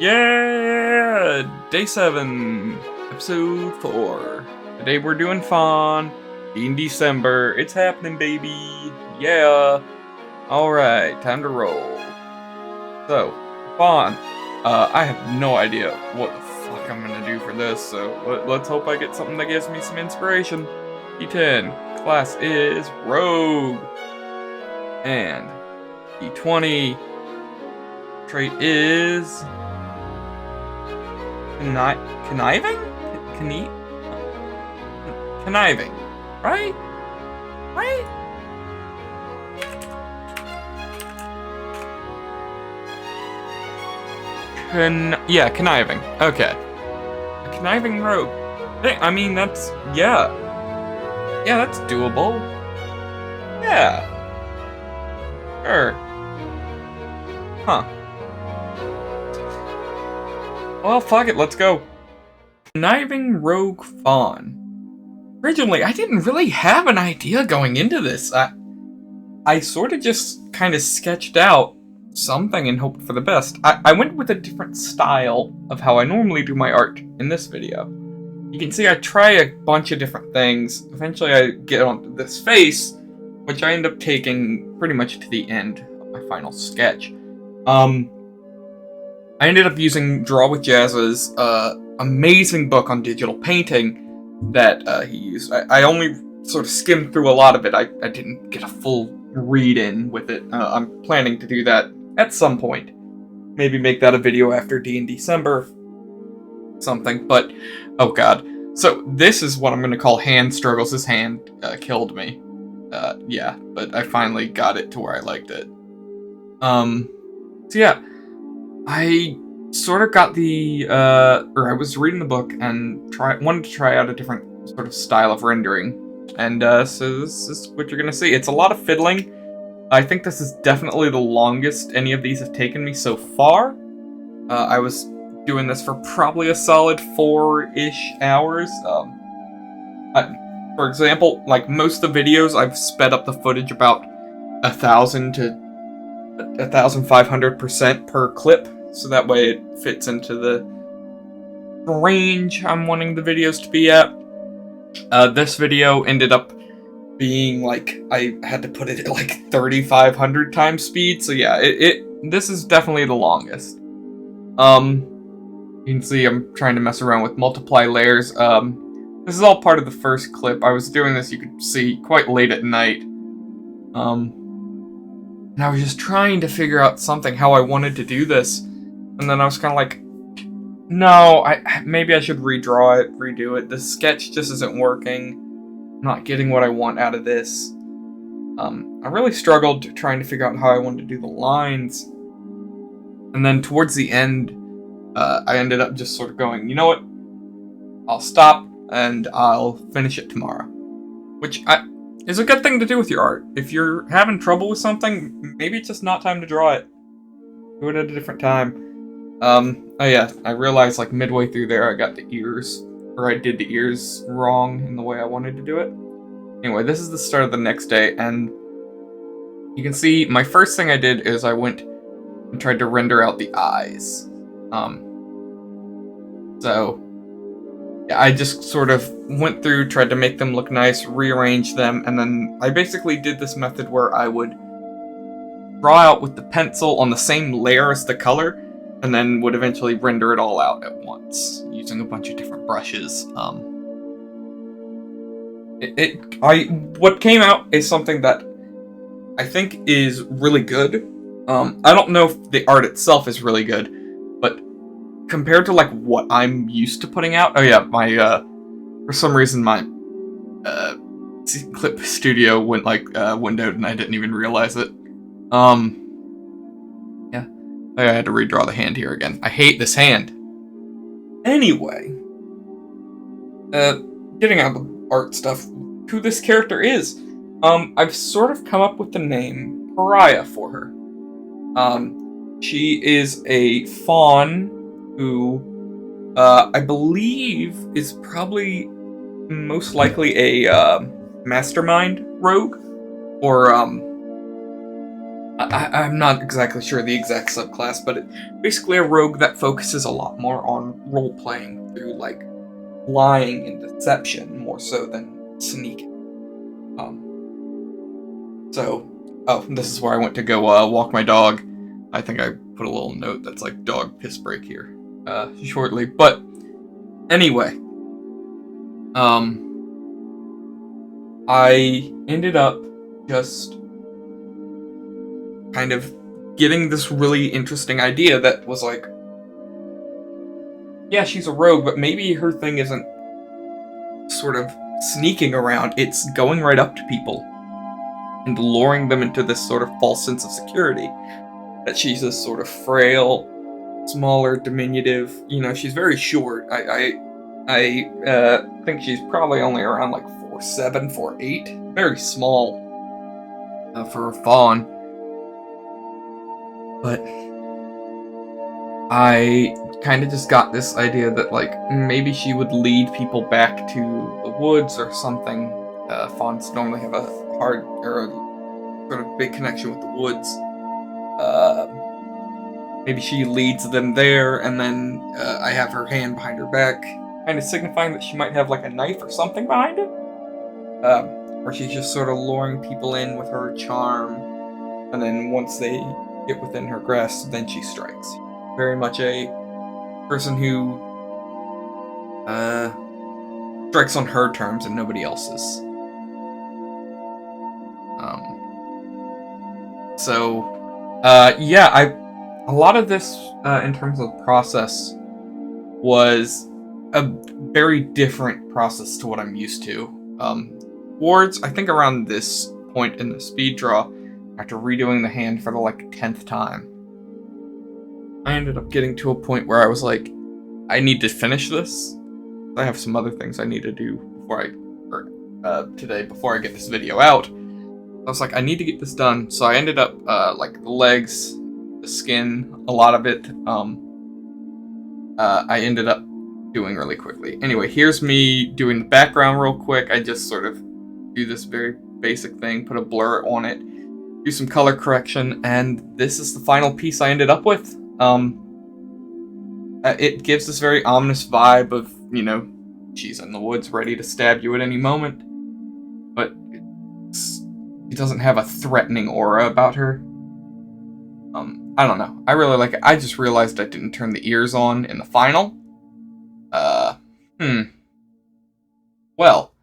Yeah! Day 7, episode 4. Today we're doing Faun, DNDecember. It's happening, baby! Yeah! Alright, time to roll. So, Faun. I have no idea what the fuck I'm gonna do for this, so let's hope I get something that gives me some inspiration. D10. Class is Rogue. And D20. Trait is... Conniving? Conniving. Right? Right? Yeah, conniving. Okay. A conniving rogue. I mean, that's... Yeah. Yeah, that's doable. Yeah. Sure. Huh. Well, fuck it, let's go. Conniving Rogue Faun. Originally, I didn't really have an idea going into this. I sort of just kind of sketched out something and hoped for the best. I went with a different style of how I normally do my art in this video. You can see I try a bunch of different things. Eventually I get onto this face, which I end up taking pretty much to the end of my final sketch. I ended up using Draw with Jazz's amazing book on digital painting that he used. I only sort of skimmed through a lot of it. I didn't get a full read-in with it. I'm planning to do that at some point. Maybe make that a video after DNDecember. Something, but... Oh god. So, this is what I'm gonna call hand struggles. His hand killed me. Yeah, but I finally got it to where I liked it. So yeah. I sort of got the, or I was reading the book and wanted to try out a different sort of style of rendering. And, so this is what you're gonna see. It's a lot of fiddling. I think this is definitely the longest any of these have taken me so far. I was doing this for probably a solid 4-ish hours. For example, like most of the videos, I've sped up the footage about 1,000 to 1,500% per clip, so that way it fits into the range I'm wanting the videos to be at. This video ended up being like, I had to put it at like 3,500 times speed, so yeah, this is definitely the longest. You can see I'm trying to mess around with multiply layers. This is all part of the first clip. I was doing this, you could see, quite late at night. And I was just trying to figure out something, how I wanted to do this. And then I was kind of like, no, maybe I should redraw it, redo it. This sketch just isn't working. I'm not getting what I want out of this. I really struggled trying to figure out how I wanted to do the lines. And then towards the end, I ended up just sort of going, you know what? I'll stop and I'll finish it tomorrow. Which is a good thing to do with your art. If you're having trouble with something, maybe it's just not time to draw it. Do it at a different time. Oh yeah, I realized like midway through there I got the ears, or I did the ears wrong in the way I wanted to do it. Anyway, this is the start of the next day, and you can see my first thing I did is I went and tried to render out the eyes. So yeah, I just sort of went through, tried to make them look nice, rearrange them, and then I basically did this method where I would draw out with the pencil on the same layer as the color, and then would eventually render it all out at once, using a bunch of different brushes. What came out is something that I think is really good. I don't know if the art itself is really good, but compared to like what I'm used to putting out, oh yeah, my for some reason my clip studio went like windowed and I didn't even realize it. Yeah, I had to redraw the hand here again. I hate this hand. Anyway, getting out of the art stuff, who this character is. I've sort of come up with the name Pariah for her. She is a faun who, I believe is probably most likely a, mastermind rogue, or, I'm not exactly sure the exact subclass, but it's basically a rogue that focuses a lot more on role-playing through, like, lying and deception more so than sneaking. This is where I went to go walk my dog. I think I put a little note that's like dog piss break here shortly. But anyway, I ended up just kind of getting this really interesting idea that was like, yeah, she's a rogue, but maybe her thing isn't sort of sneaking around, it's going right up to people and luring them into this sort of false sense of security. That she's this sort of frail, smaller, diminutive, she's very short. I think she's probably only around like 4'7", 4'8", very small for a fawn. But I kind of just got this idea that, like, maybe she would lead people back to the woods or something. Fawns normally have a hard, or a sort of big connection with the woods. Maybe she leads them there, and then I have her hand behind her back, kind of signifying that she might have, like, a knife or something behind it. Or she's just sort of luring people in with her charm, and then once they get within her grasp, then she strikes. Very much a person who strikes on her terms and nobody else's. A lot of this, in terms of process, was a very different process to what I'm used to. Wards, I think around this point in the speed draw, after redoing the hand for the, 10th time, I ended up getting to a point where I was like, I need to finish this. I have some other things I need to do today before I get this video out. I was like, I need to get this done, so I ended up, the legs, the skin, a lot of it, I ended up doing really quickly. Anyway, here's me doing the background real quick. I just sort of do this very basic thing, put a blur on it, do some color correction, and this is the final piece I ended up with. It gives this very ominous vibe of, she's in the woods ready to stab you at any moment, but she doesn't have a threatening aura about her. I don't know. I really like it. I just realized I didn't turn the ears on in the final. Well,